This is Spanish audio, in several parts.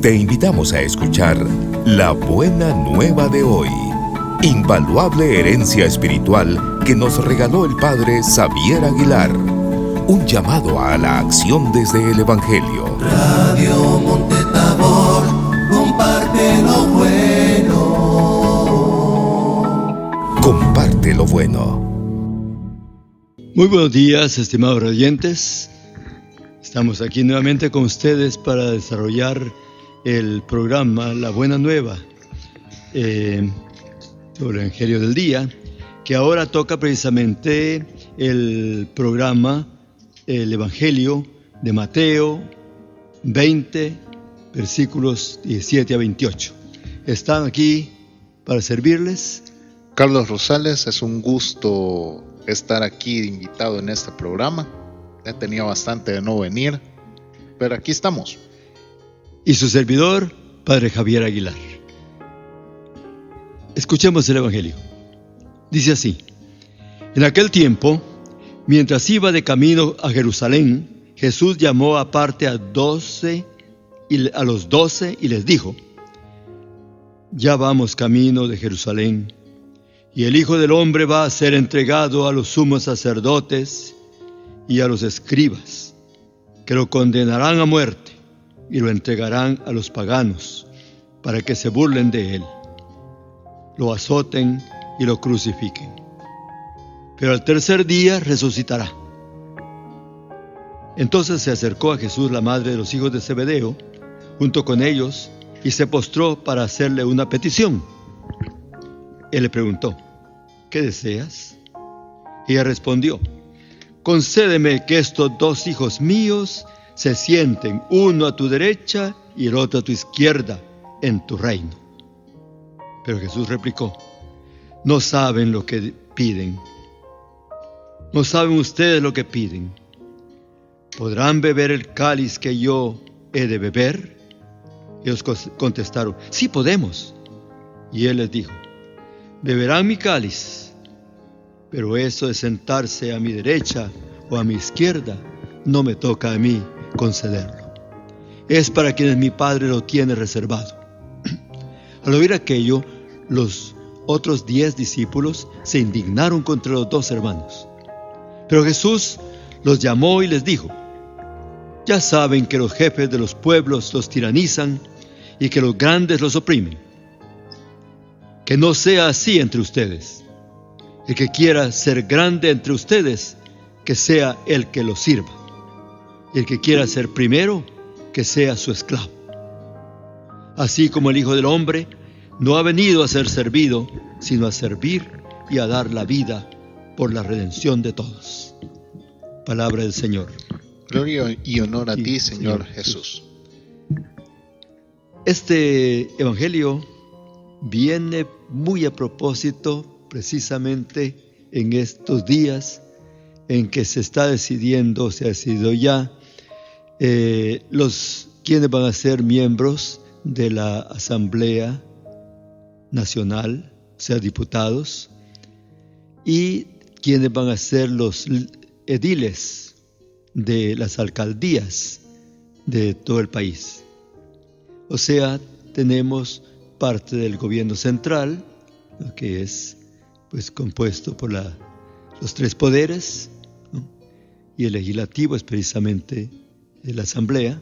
Te invitamos a escuchar La Buena Nueva de hoy, invaluable herencia espiritual que nos regaló el Padre Xavier Aguilar. Un llamado a la acción desde el Evangelio. Radio Monte Tabor, comparte lo bueno. Comparte lo bueno. Muy buenos días, estimados oyentes. Estamos aquí nuevamente con ustedes para desarrollar el programa La Buena Nueva sobre el Evangelio del Día, que ahora toca precisamente el programa, el Evangelio de Mateo 20, versículos 17 a 28. ¿Están aquí para servirles? Carlos Rosales, es un gusto estar aquí invitado en este programa. He tenido bastante de no venir, pero aquí estamos. Y su servidor, Padre Xavier Aguilar. Escuchemos el Evangelio. Dice así: en aquel tiempo, mientras iba de camino a Jerusalén, Jesús llamó aparte a los 12 y les dijo: ya vamos camino de Jerusalén, y el Hijo del Hombre va a ser entregado a los sumos sacerdotes y a los escribas, que lo condenarán a muerte y lo entregarán a los paganos, para que se burlen de él, lo azoten y lo crucifiquen. Pero al tercer día resucitará. Entonces se acercó a Jesús la madre de los hijos de Zebedeo, junto con ellos, y se postró para hacerle una petición. Él le preguntó: ¿qué deseas? Ella respondió: concédeme que estos 2 hijos míos se sienten, uno a tu derecha y el otro a tu izquierda, en tu reino. Pero Jesús replicó: no saben lo que piden. ¿No saben ustedes lo que piden? ¿Podrán beber el cáliz que yo he de beber? Ellos contestaron: sí podemos. Y él les dijo: beberán mi cáliz, pero eso de sentarse a mi derecha o a mi izquierda no me toca a mí concederlo. Es para quienes mi Padre lo tiene reservado. Al oír aquello, los otros 10 discípulos se indignaron contra los 2 hermanos. Pero Jesús los llamó y les dijo: ya saben que los jefes de los pueblos los tiranizan y que los grandes los oprimen. Que no sea así entre ustedes. El que quiera ser grande entre ustedes, que sea el que los sirva. Y el que quiera ser primero, que sea su esclavo. Así como el Hijo del Hombre no ha venido a ser servido, sino a servir y a dar la vida por la redención de todos. Palabra del Señor. Gloria y honor a Sí, ti, Señor Jesús. Este Evangelio viene muy a propósito precisamente en estos días en que se está decidiendo, se ha decidido ya, quienes van a ser miembros de la Asamblea Nacional, o sea, diputados, y quienes van a ser los ediles de las alcaldías de todo el país. O sea, tenemos parte del gobierno central, que es pues compuesto por los 3 poderes, ¿no? Y el legislativo es precisamente la asamblea,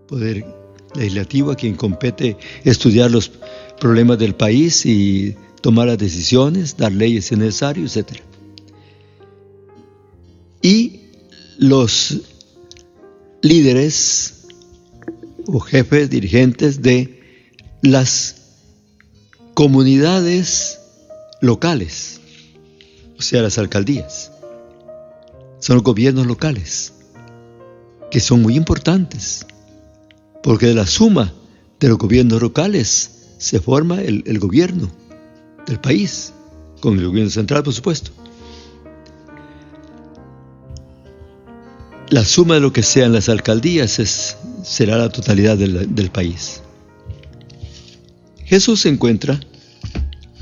poder legislativo a quien compete estudiar los problemas del país y tomar las decisiones, dar leyes si es necesario, etc. Y los líderes o jefes, dirigentes de las comunidades locales, o sea, las alcaldías. Son los gobiernos locales, que son muy importantes, porque de la suma de los gobiernos locales se forma el gobierno del país, con el gobierno central, por supuesto. La suma de lo que sean las alcaldías será la totalidad del país. Jesús se encuentra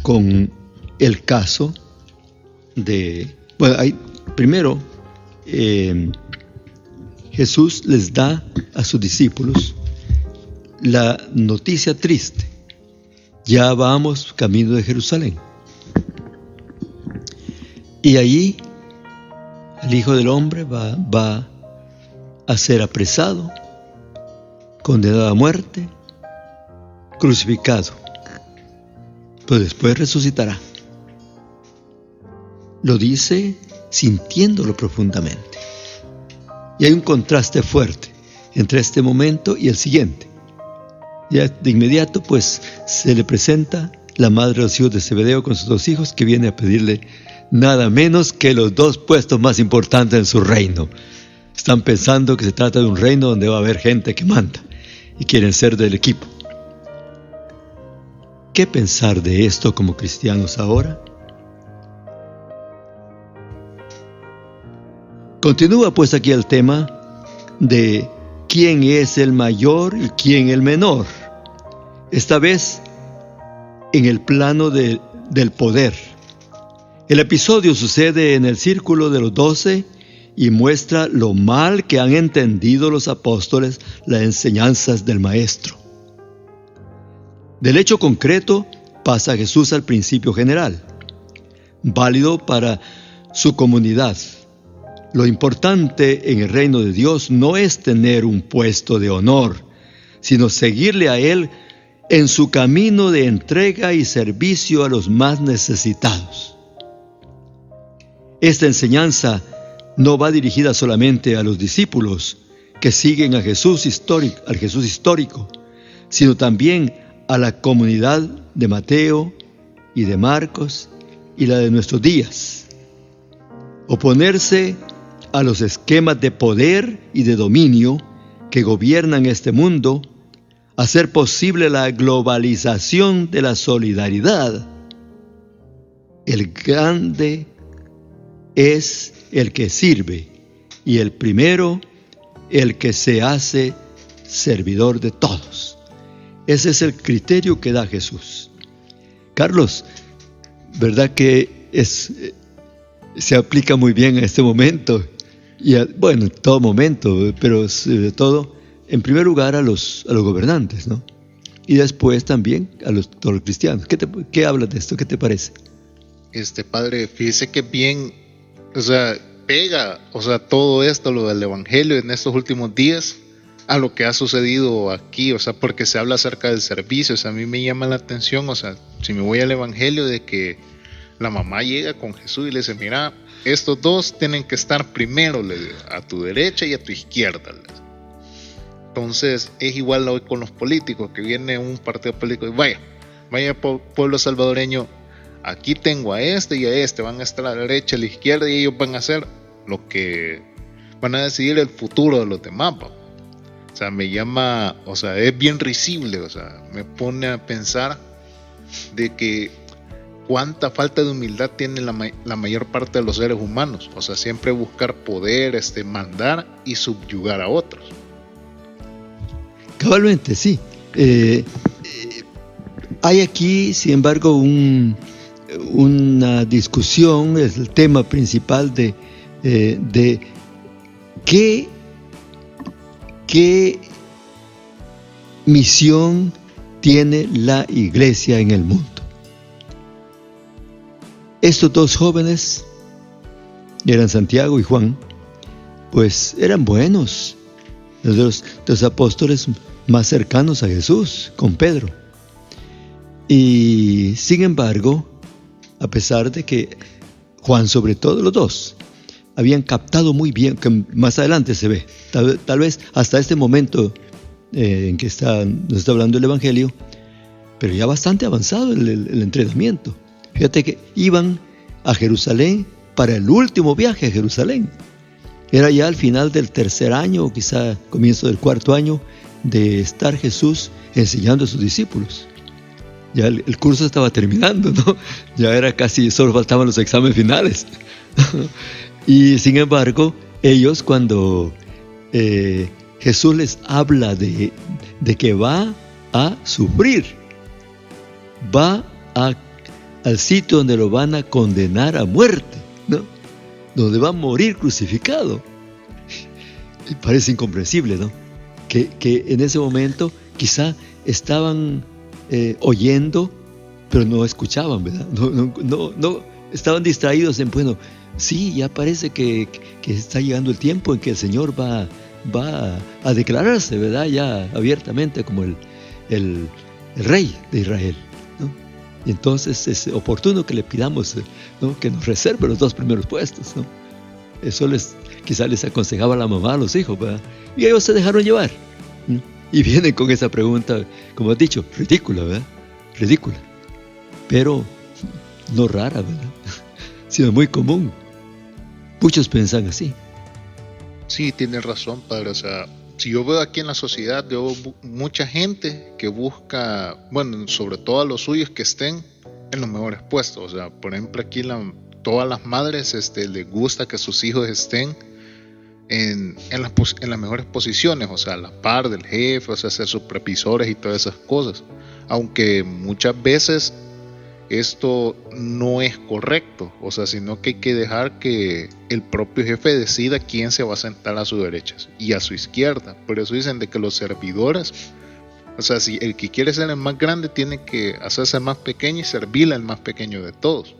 con el caso de... Bueno, primero, Jesús les da a sus discípulos la noticia triste. Ya vamos camino de Jerusalén. Y allí el Hijo del Hombre va a ser apresado, condenado a muerte, crucificado, pero después resucitará. Lo dice sintiéndolo profundamente. Y hay un contraste fuerte entre este momento y el siguiente. Ya de inmediato pues se le presenta la madre de los hijos de Zebedeo con sus 2 hijos, que viene a pedirle nada menos que los 2 puestos más importantes en su reino. Están pensando que se trata de un reino donde va a haber gente que manda y quieren ser del equipo. ¿Qué pensar de esto como cristianos ahora? Continúa pues aquí el tema de quién es el mayor y quién el menor. Esta vez en el plano del poder. El episodio sucede en el círculo de los 12 y muestra lo mal que han entendido los apóstoles las enseñanzas del Maestro. Del hecho concreto pasa Jesús al principio general, válido para su comunidad. Lo importante en el reino de Dios no es tener un puesto de honor, sino seguirle a Él en su camino de entrega y servicio a los más necesitados. Esta enseñanza no va dirigida solamente a los discípulos que siguen al Jesús histórico, sino también a la comunidad de Mateo y de Marcos y la de nuestros días. Oponerse a los esquemas de poder y de dominio que gobiernan este mundo, hacer posible la globalización de la solidaridad. El grande es el que sirve y el primero el que se hace servidor de todos. Ese es el criterio que da Jesús. Carlos, ¿verdad que se aplica muy bien a este momento? Y en todo momento, pero sobre todo, en primer lugar, a los gobernantes, ¿no? Y después también a todos los cristianos. ¿Qué hablas de esto? ¿Qué te parece? Padre, fíjese que bien, pega, todo esto, lo del evangelio en estos últimos días, a lo que ha sucedido aquí, porque se habla acerca del servicio. A mí me llama la atención, si me voy al evangelio, de que la mamá llega con Jesús y le dice: mira, estos 2 tienen que estar primero, a tu derecha y a tu izquierda. Entonces es igual hoy con los políticos, que viene un partido político y vaya pueblo salvadoreño, aquí tengo a este y a este, van a estar a la derecha, a la izquierda, y ellos van a hacer lo que van a decidir el futuro de los demás. Me llama, es bien risible, me pone a pensar de que cuánta falta de humildad tiene la mayor parte de los seres humanos. Siempre buscar poder, mandar y subyugar a otros. Cabalmente, sí. Hay aquí, sin embargo, una discusión, es el tema principal de qué misión tiene la iglesia en el mundo. Estos 2 jóvenes, eran Santiago y Juan, pues eran buenos, los apóstoles más cercanos a Jesús, con Pedro. Y sin embargo, a pesar de que Juan, sobre todo los 2, habían captado muy bien, que más adelante se ve, tal vez hasta este momento en que nos está hablando el Evangelio, pero ya bastante avanzado el entrenamiento. Fíjate que iban a Jerusalén para el último viaje a Jerusalén. Era ya al final del 3er año, o quizá comienzo del 4º año, de estar Jesús enseñando a sus discípulos. Ya el curso estaba terminando, ¿no? Ya era casi, solo faltaban los exámenes finales. Y sin embargo, ellos cuando Jesús les habla de que va a sufrir, va al sitio donde lo van a condenar a muerte, ¿no? Donde va a morir crucificado. Y parece incomprensible, ¿no? Que en ese momento quizá estaban oyendo, pero no escuchaban, ¿verdad? No, estaban distraídos en, bueno, sí, ya parece que está llegando el tiempo en que el Señor va a declararse, ¿verdad? Ya abiertamente como el Rey de Israel, ¿no? Y entonces es oportuno que le pidamos, ¿no?, que nos reserve los 2 primeros puestos, ¿no? Eso quizá les aconsejaba la mamá a los hijos, ¿verdad? Y ellos se dejaron llevar, ¿no? Y vienen con esa pregunta, como has dicho, ridícula, ¿verdad? Ridícula, pero no rara, ¿verdad? Sino muy común. Muchos piensan así. Sí, tienes razón, padre. O sea, si yo veo aquí en la sociedad, veo mucha gente que busca, bueno, sobre todo a los suyos que estén en los mejores puestos. O sea, por ejemplo, aquí todas las madres les gusta que sus hijos estén en las mejores posiciones, o sea, a la par del jefe, o sea, ser supervisores y todas esas cosas. Aunque muchas veces esto no es correcto, o sea, sino que hay que dejar que el propio jefe decida quién se va a sentar a su derecha y a su izquierda. Por eso dicen de que los servidores, o sea, si el que quiere ser el más grande tiene que hacerse el más pequeño y servirle al más pequeño de todos,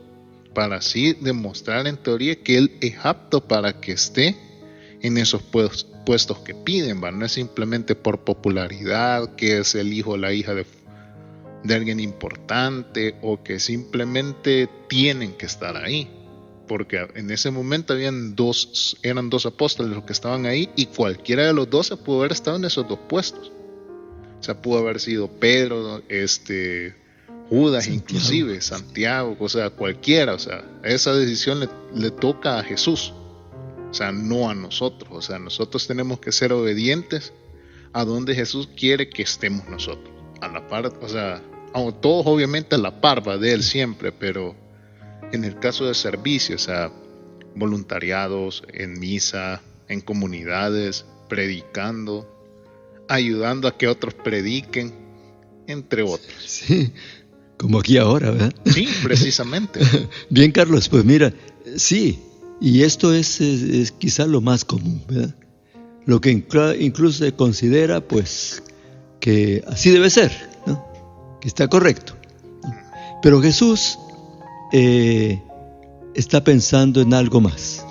para así demostrar en teoría que él es apto para que esté en esos puestos que piden, ¿va? No es simplemente por popularidad, que es el hijo o la hija de alguien importante, o que simplemente tienen que estar ahí, porque en ese momento eran 2 apóstoles los que estaban ahí, y cualquiera de los 12 pudo haber estado en esos 2 puestos. O sea, pudo haber sido Pedro, Judas, Santiago, inclusive Santiago, o sea, cualquiera. O sea, esa decisión le toca a Jesús, o sea, no a nosotros. O sea, nosotros tenemos que ser obedientes a donde Jesús quiere que estemos nosotros, a la par, o sea, todos obviamente a la par, va de él siempre, pero en el caso de servicio, o sea, voluntariados, en misa, en comunidades, predicando, ayudando a que otros prediquen, entre otros. Sí, como aquí ahora, ¿verdad? Sí, precisamente. Bien, Carlos, pues mira, sí, y esto es quizá lo más común, ¿verdad? Lo que incluso se considera, pues, que así debe ser, ¿no? Que está correcto, ¿no? Pero Jesús está pensando en algo más.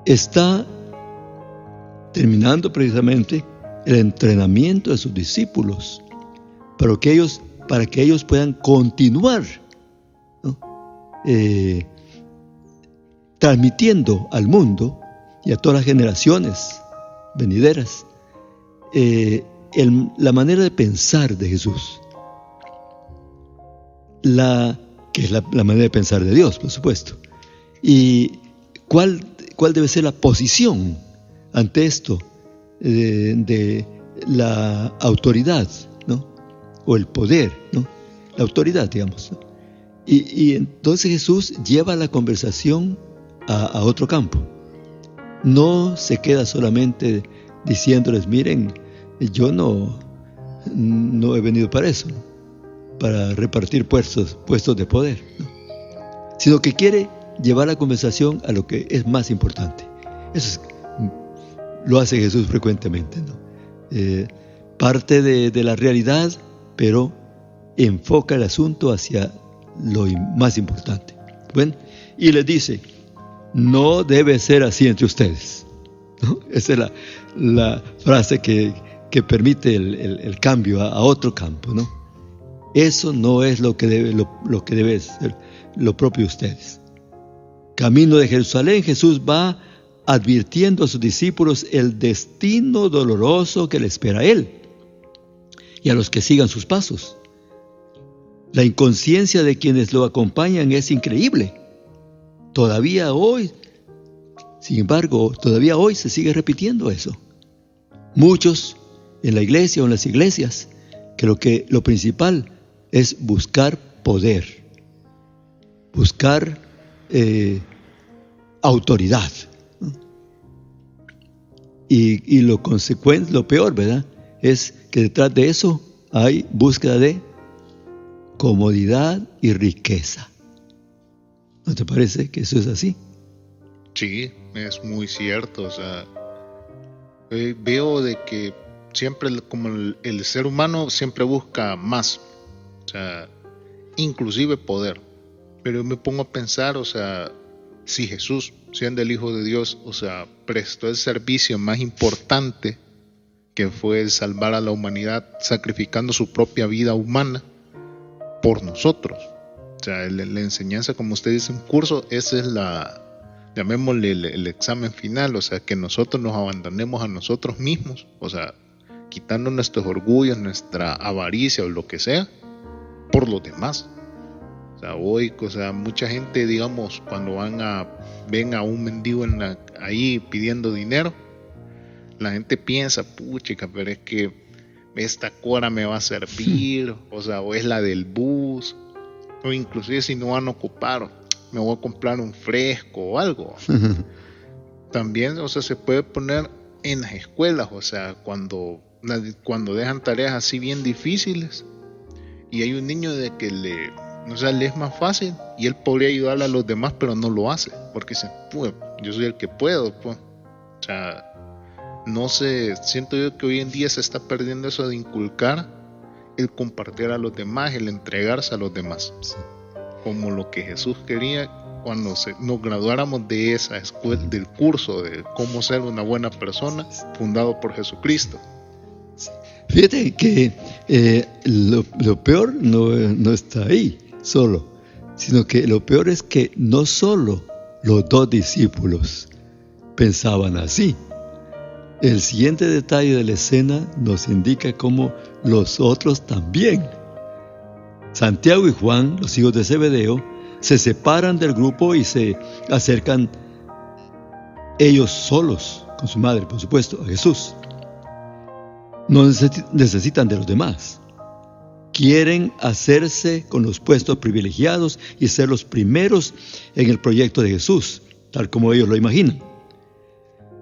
Está terminando precisamente el entrenamiento de sus discípulos para que ellos puedan continuar, ¿no?, transmitiendo al mundo y a todas las generaciones venideras la manera de pensar de Jesús, que es la manera de pensar de Dios, por supuesto. Y cuál debe ser la posición ante esto de la autoridad, ¿no?, o el poder, ¿no?, la autoridad, digamos, ¿no? Y entonces Jesús lleva la conversación a otro campo. No se queda solamente diciéndoles, miren, yo no he venido para eso, ¿no?, para repartir puestos de poder, ¿no?, sino que quiere llevar la conversación a lo que es más importante. Eso lo hace Jesús frecuentemente, ¿no? Parte de la realidad, pero enfoca el asunto hacia lo más importante. Bueno, y les dice, no debe ser así entre ustedes, ¿no? Esa es la frase que permite el cambio a otro campo, ¿no? Eso no es lo que debe ser lo propio de ustedes. Camino de Jerusalén, Jesús va advirtiendo a sus discípulos el destino doloroso que le espera a él y a los que sigan sus pasos. La inconsciencia de quienes lo acompañan es increíble. Sin embargo, todavía hoy se sigue repitiendo eso. Muchos en la iglesia o en las iglesias, que lo principal es buscar poder, buscar autoridad. Y lo consecuente, lo peor, ¿verdad?, es que detrás de eso hay búsqueda de comodidad y riqueza. ¿No te parece que eso es así? Sí, es muy cierto. O sea, veo de que siempre como el ser humano siempre busca más, o sea, inclusive poder. Pero yo me pongo a pensar, o sea, si Jesús, siendo el Hijo de Dios, o sea, prestó el servicio más importante, que fue el salvar a la humanidad, sacrificando su propia vida humana por nosotros. O sea, la enseñanza, como usted dice, un curso, esa es llamémosle el examen final, o sea, que nosotros nos abandonemos a nosotros mismos, o sea, quitando nuestros orgullos, nuestra avaricia o lo que sea, por los demás. O sea, hoy, o sea, mucha gente, digamos, cuando ven a un mendigo ahí pidiendo dinero, la gente piensa, puchica, pero es que esta cora me va a servir, o sea, o es la del bus, o inclusive si no van a ocupar, me voy a comprar un fresco o algo. También, o sea, se puede poner en las escuelas, o sea, cuando dejan tareas así bien difíciles y hay un niño de que le es más fácil y él podría ayudarle a los demás, pero no lo hace, porque dice, pues, yo soy el que puedo, pues. O sea, no sé, siento yo que hoy en día se está perdiendo eso de inculcar el compartir a los demás, el entregarse a los demás, sí, como lo que Jesús quería cuando nos graduáramos de esa escuela, del curso de cómo ser una buena persona, fundado por Jesucristo. Fíjate que lo peor no está ahí solo, sino que lo peor es que no solo los 2 discípulos pensaban así. El siguiente detalle de la escena nos indica cómo los otros también. Santiago y Juan, los hijos de Zebedeo, se separan del grupo y se acercan ellos solos, con su madre, por supuesto, a Jesús. No necesitan de los demás. Quieren hacerse con los puestos privilegiados y ser los primeros en el proyecto de Jesús, tal como ellos lo imaginan.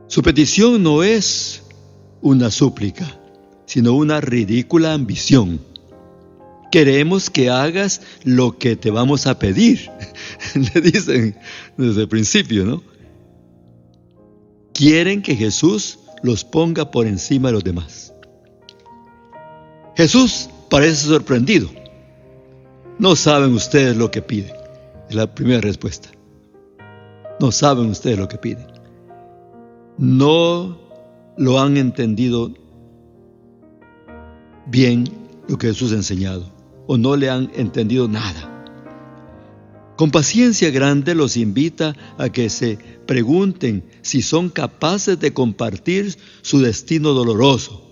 Su petición no es una súplica, sino una ridícula ambición. Queremos que hagas lo que te vamos a pedir, le dicen desde el principio, ¿no? Quieren que Jesús los ponga por encima de los demás. Jesús parece sorprendido. No saben ustedes lo que piden. Es la primera respuesta. No saben ustedes lo que piden. No lo han entendido bien lo que Jesús ha enseñado, o no le han entendido nada. Con paciencia grande los invita a que se pregunten si son capaces de compartir su destino doloroso.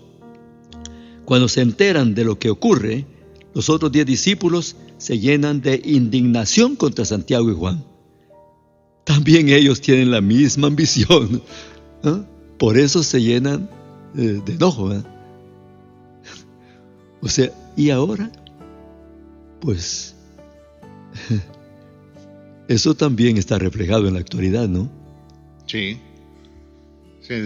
Cuando se enteran de lo que ocurre, los otros 10 discípulos se llenan de indignación contra Santiago y Juan. También ellos tienen la misma ambición, ¿eh? Por eso se llenan de enojo, ¿eh? O sea, ¿y ahora? Pues eso también está reflejado en la actualidad, ¿no? Sí.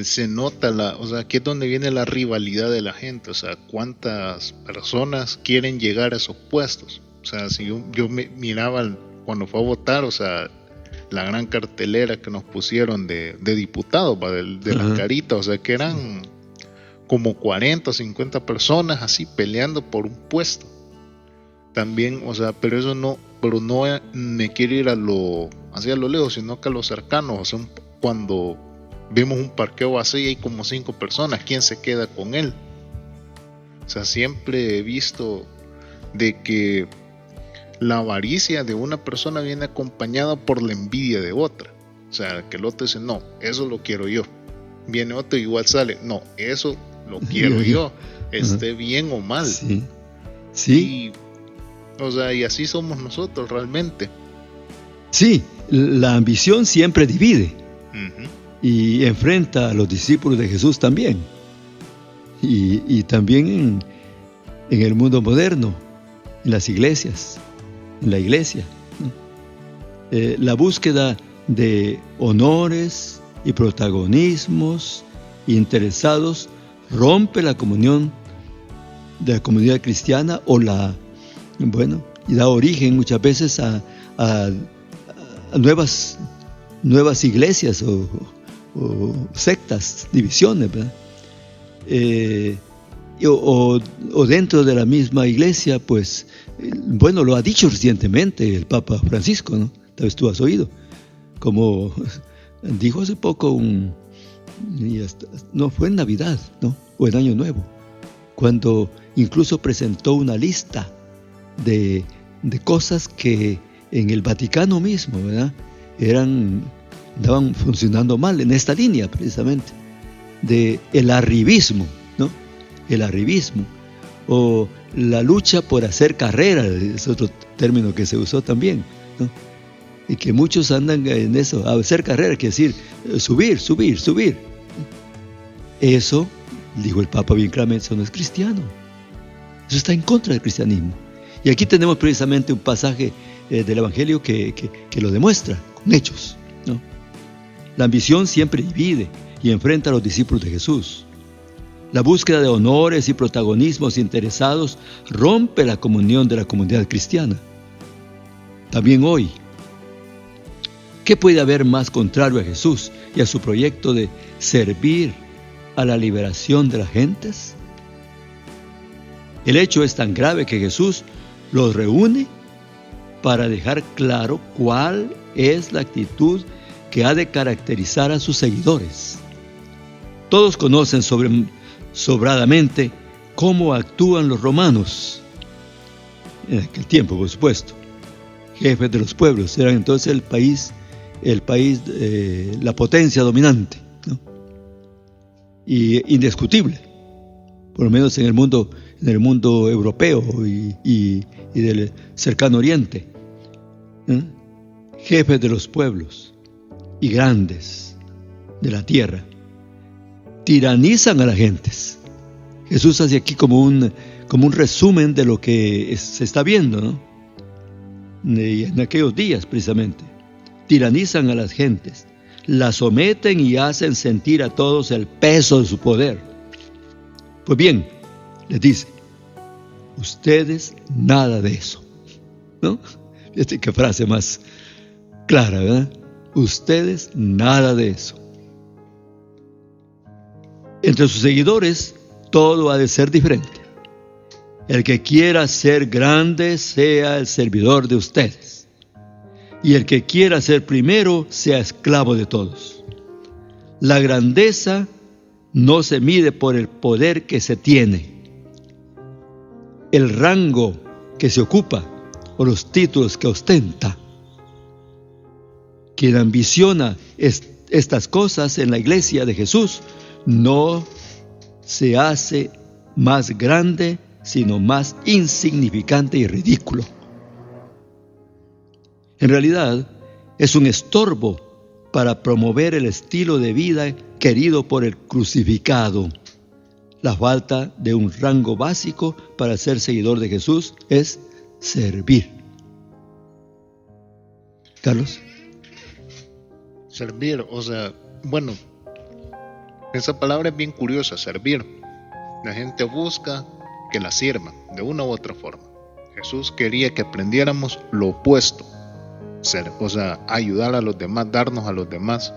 Se nota o sea, aquí es donde viene la rivalidad de la gente, o sea, cuántas personas quieren llegar a esos puestos. O sea, si yo miraba cuando fue a votar, o sea, la gran cartelera que nos pusieron de diputados, de la carita, o sea, que eran como 40 o 50 personas así peleando por un puesto. También, o sea, pero no me quiero ir hacia lo lejos, sino que a lo cercano, o sea, cuando vemos un parqueo vacío y hay como 5 personas, ¿quién se queda con él? O sea, siempre he visto de que la avaricia de una persona viene acompañada por la envidia de otra. O sea, que el otro dice, no, eso lo quiero yo. Viene otro y igual sale, no, eso lo quiero yo, esté bien o mal. Sí. Sí. O sea, y así somos nosotros realmente. Sí, la ambición siempre divide. Uh-huh. Y enfrenta a los discípulos de Jesús también. Y también en el mundo moderno, en las iglesias, en la iglesia. La búsqueda de honores y protagonismos interesados rompe la comunión de la comunidad cristiana y da origen muchas veces a nuevas iglesias o sectas, divisiones, ¿verdad? o dentro de la misma iglesia, pues, bueno, lo ha dicho recientemente el Papa Francisco, ¿no? Tal vez tú has oído, como dijo hace poco no fue en Navidad, ¿no? O en Año Nuevo, cuando incluso presentó una lista de cosas que en el Vaticano mismo, ¿verdad?, andaban funcionando mal en esta línea precisamente de el arribismo, ¿no? El arribismo o la lucha por hacer carrera, es otro término que se usó también, ¿no? Y que muchos andan en eso, hacer carrera, quiere decir subir. Eso, dijo el Papa bien claramente, eso no es cristiano. Eso está en contra del cristianismo. Y aquí tenemos precisamente un pasaje del Evangelio que lo demuestra con hechos, ¿no? La ambición siempre divide y enfrenta a los discípulos de Jesús. La búsqueda de honores y protagonismos interesados rompe la comunión de la comunidad cristiana. También hoy, ¿qué puede haber más contrario a Jesús y a su proyecto de servir a la liberación de las gentes? El hecho es tan grave que Jesús los reúne para dejar claro cuál es la actitud que ha de caracterizar a sus seguidores. Todos conocen sobradamente cómo actúan los romanos en aquel tiempo, por supuesto. Jefes de los pueblos, eran entonces el país, la potencia dominante, ¿no? Y indiscutible, por lo menos en el mundo europeo y del cercano oriente, ¿eh? Jefes de los pueblos y grandes de la tierra tiranizan a las gentes. Jesús hace aquí como un resumen de lo que se está viendo, ¿no? En aquellos días precisamente. Tiranizan a las gentes, las someten y hacen sentir a todos el peso de su poder. Pues bien, les dice, ustedes nada de eso, ¿no? Fíjate qué frase más clara, ¿verdad? Ustedes nada de eso. Entre sus seguidores todo ha de ser diferente. El que quiera ser grande sea el servidor de ustedes, y el que quiera ser primero sea esclavo de todos. La grandeza no se mide por el poder que se tiene, el rango que se ocupa o los títulos que ostenta. Quien ambiciona estas cosas en la iglesia de Jesús no se hace más grande, sino más insignificante y ridículo. En realidad, es un estorbo para promover el estilo de vida querido por el crucificado. La falta de un rango básico para ser seguidor de Jesús es servir. Carlos. Servir, o sea, bueno, esa palabra es bien curiosa, servir. La gente busca que la sirvan de una u otra forma. Jesús quería que aprendiéramos lo opuesto, o sea, ayudar a los demás, darnos a los demás.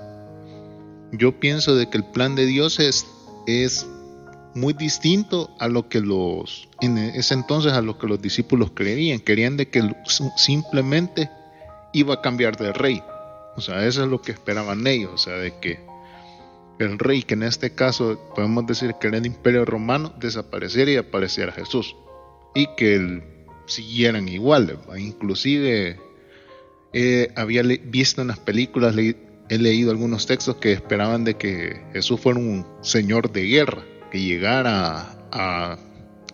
Yo pienso de que el plan de Dios es muy distinto a lo que en ese entonces a lo que los discípulos querían de que simplemente iba a cambiar de rey. O sea, eso es lo que esperaban ellos, o sea, de que el rey, que en este caso podemos decir que era el Imperio Romano, desapareciera y apareciera Jesús, y que siguieran igual. Inclusive había visto en las películas, he leído algunos textos que esperaban de que Jesús fuera un señor de guerra, que llegara a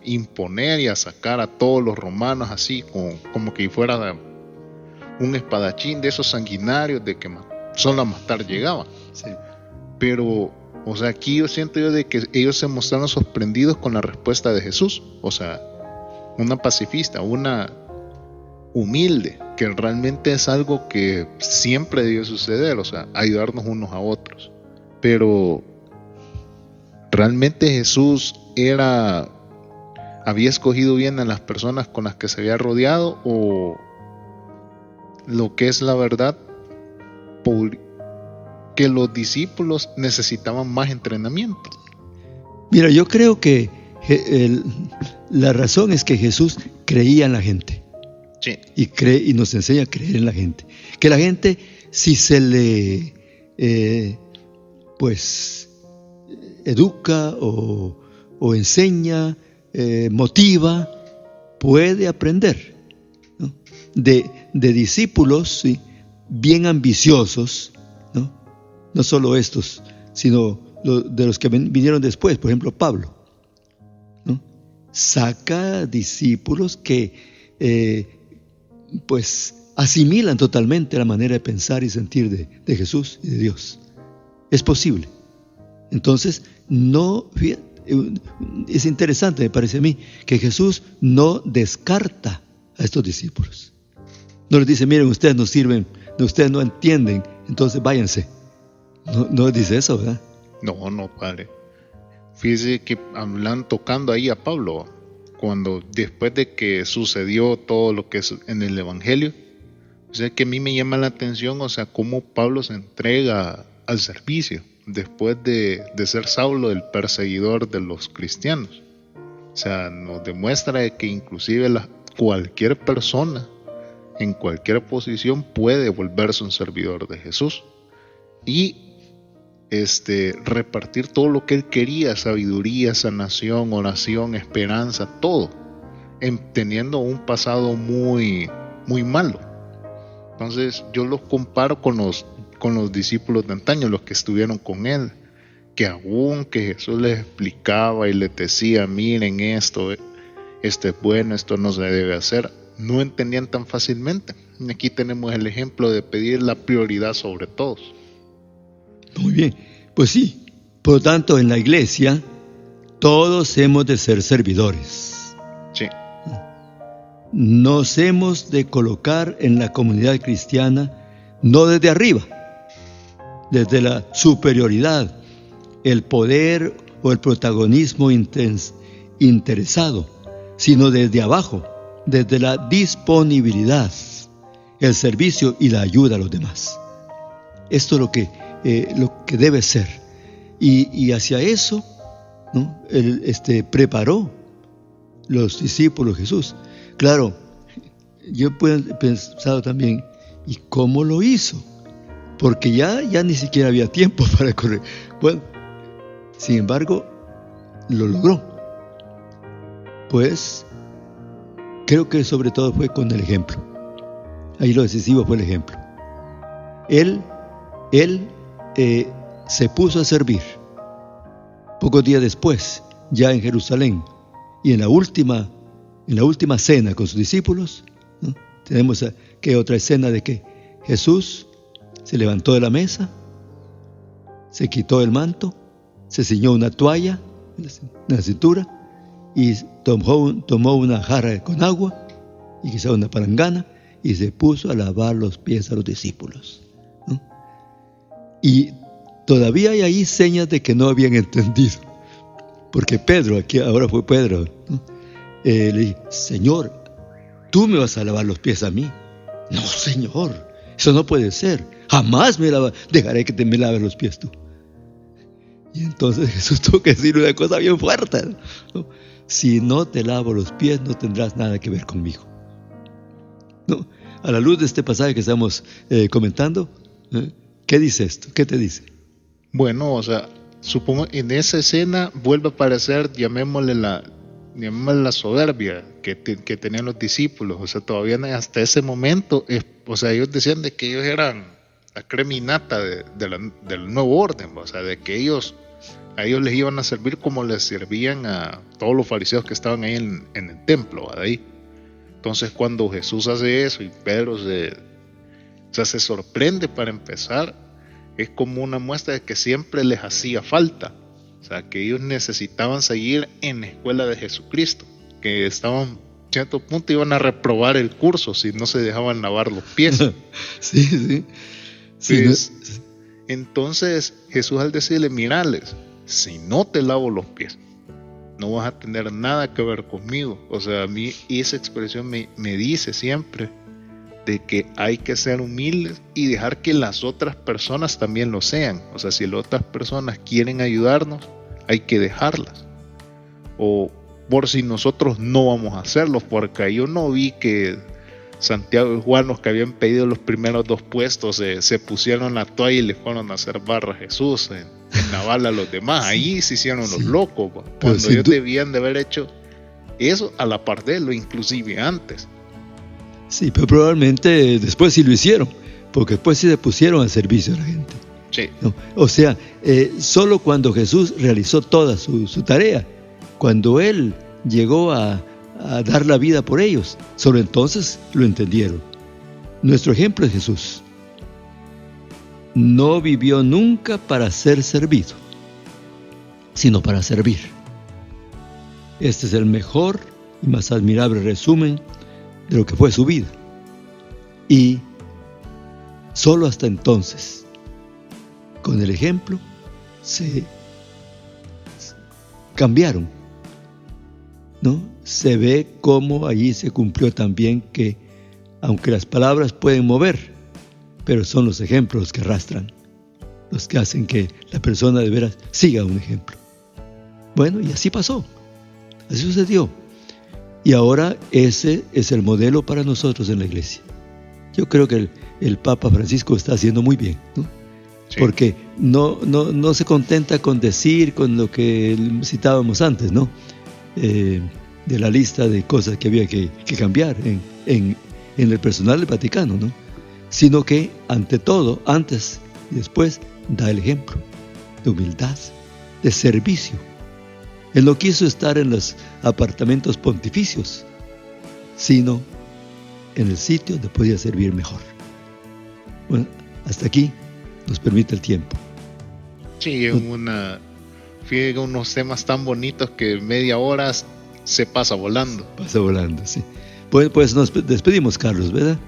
imponer y a sacar a todos los romanos así, como que fuera un espadachín de esos sanguinarios de que solo a matar llegaban. Sí. Pero, o sea, aquí yo siento de que ellos se mostraron sorprendidos con la respuesta de Jesús. O sea, una pacifista, una humilde, que realmente es algo que siempre debió suceder, o sea, ayudarnos unos a otros. Pero realmente Jesús había escogido bien a las personas con las que se había rodeado, o lo que es la verdad, que los discípulos necesitaban más entrenamiento. Mira, yo creo que La razón es que Jesús creía en la gente. Sí. Y nos enseña a creer en la gente. Que la gente, si se le educa o enseña, motiva, puede aprender, ¿no? De discípulos, ¿sí?, bien ambiciosos, ¿no? No solo estos, sino de los que vinieron después, por ejemplo Pablo, ¿no? Saca discípulos que asimilan totalmente la manera de pensar y sentir de Jesús y de Dios. Es posible. Entonces, es interesante, me parece a mí, que Jesús no descarta a estos discípulos. No les dice, miren, ustedes no sirven, ustedes no entienden, entonces váyanse. No dice eso, ¿verdad? No, padre. Fíjese que hablan tocando ahí a Pablo, cuando después de que sucedió todo lo que es en el Evangelio, o sea, que a mí me llama la atención, o sea, cómo Pablo se entrega al servicio después de ser Saulo, el perseguidor de los cristianos. O sea, nos demuestra que inclusive cualquier persona en cualquier posición puede volverse un servidor de Jesús y repartir todo lo que él quería: sabiduría, sanación, oración, esperanza, todo, teniendo un pasado muy, muy malo. Entonces yo los comparo con los discípulos de antaño, los que estuvieron con él, que aún que Jesús les explicaba y les decía, miren, esto es bueno, esto no se debe hacer, no entendían tan fácilmente. Y aquí tenemos el ejemplo de pedir la prioridad sobre todos. Muy bien, pues sí. Por lo tanto, en la iglesia todos hemos de ser servidores. Sí. Nos hemos de colocar en la comunidad cristiana no desde arriba, desde la superioridad, el poder o el protagonismo interesado, sino desde abajo, desde la disponibilidad, el servicio y la ayuda a los demás. Esto es lo que debe ser. Y hacia eso, ¿no?, preparó los discípulos Jesús. Claro, yo he pensado también, ¿y cómo lo hizo? Porque ya ni siquiera había tiempo para correr. Bueno, sin embargo, lo logró. Pues creo que sobre todo fue con el ejemplo. Ahí lo decisivo fue el ejemplo. Él se puso a servir. Pocos días después, ya en Jerusalén, y en la última cena con sus discípulos, ¿no?, tenemos que otra escena de que Jesús se levantó de la mesa, se quitó el manto, se ciñó una toalla en la cintura y tomó una jarra con agua y quizá una palangana y se puso a lavar los pies a los discípulos, ¿no? Y todavía hay ahí señas de que no habían entendido, porque Pedro, aquí ahora fue Pedro, ¿no?, le dije, Señor, ¿tú me vas a lavar los pies a mí? No, Señor, eso no puede ser. Jamás dejaré que me laves los pies tú. Y entonces Jesús tuvo que decir una cosa bien fuerte, ¿no? Si no te lavo los pies, no tendrás nada que ver conmigo, ¿no? A la luz de este pasaje que estamos comentando, ¿qué dice esto? ¿Qué te dice? Bueno, o sea, supongo en esa escena vuelve a aparecer, llamémosle la soberbia que tenían los discípulos. O sea, todavía hasta ese momento, o sea, ellos decían de que ellos eran la creminata del nuevo orden, o sea, de que a ellos les iban a servir como les servían a todos los fariseos que estaban ahí en el templo, ahí. Entonces, cuando Jesús hace eso y Pedro se sorprende, para empezar, es como una muestra de que siempre les hacía falta. O sea, que ellos necesitaban seguir en la escuela de Jesucristo, que estaban, a cierto punto, iban a reprobar el curso si no se dejaban lavar los pies. Sí. Pues, entonces, Jesús, al decirle, mirales, si no te lavo los pies, no vas a tener nada que ver conmigo. O sea, a mí esa expresión me dice siempre de que hay que ser humildes y dejar que las otras personas también lo sean. O sea, si las otras personas quieren ayudarnos, hay que dejarlas. o por si nosotros no vamos a hacerlo, porque yo no vi que Santiago y Juan, los que habían pedido los primeros 2 puestos, se pusieron la toalla y le fueron a hacer barra a Jesús, en la bala a los demás. Ahí se hicieron los locos, cuando ellos debían de haber hecho eso a la par de él, o inclusive antes. Sí, pero probablemente después sí lo hicieron, porque después sí se pusieron al servicio de la gente. Sí. ¿No? O sea, solo cuando Jesús realizó toda su tarea, cuando Él llegó a dar la vida por ellos, solo entonces lo entendieron. Nuestro ejemplo es Jesús. No vivió nunca para ser servido, sino para servir. Este es el mejor y más admirable resumen de lo que fue su vida. Y solo hasta entonces, con el ejemplo, se cambiaron, ¿no? Se ve cómo allí se cumplió también que, aunque las palabras pueden mover, pero son los ejemplos los que arrastran, los que hacen que la persona de veras siga un ejemplo. Bueno, y así pasó, así sucedió. Y ahora ese es el modelo para nosotros en la iglesia. Yo creo que el Papa Francisco está haciendo muy bien, ¿no? Sí. Porque no se contenta con decir, con lo que citábamos antes, ¿no? De la lista de cosas que había que cambiar en el personal del Vaticano, ¿no? Sino que, ante todo, antes y después, da el ejemplo de humildad, de servicio. Él no quiso estar en los apartamentos pontificios, sino en el sitio donde podía servir mejor. Bueno, hasta aquí nos permite el tiempo. Sí, fíjate, unos temas tan bonitos que media hora se pasa volando. Pasa volando, sí. Pues nos despedimos, Carlos, ¿verdad?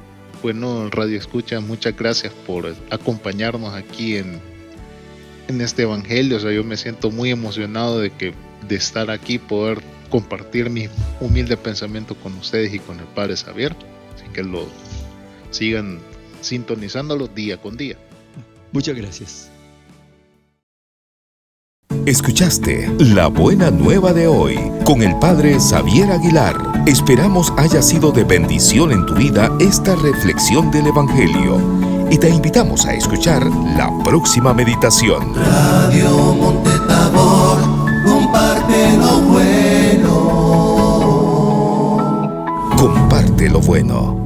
Bueno, Radio Escucha, muchas gracias por acompañarnos aquí en este evangelio. O sea, yo me siento muy emocionado de estar aquí, poder compartir mi humilde pensamiento con ustedes y con el Padre Xavier. Así que lo sigan sintonizándolo día con día. Muchas gracias. Escuchaste La Buena Nueva de hoy con el Padre Xavier Aguilar. Esperamos haya sido de bendición en tu vida esta reflexión del Evangelio y te invitamos a escuchar la próxima meditación. Radio Monte Tabor, comparte lo bueno. Comparte lo bueno.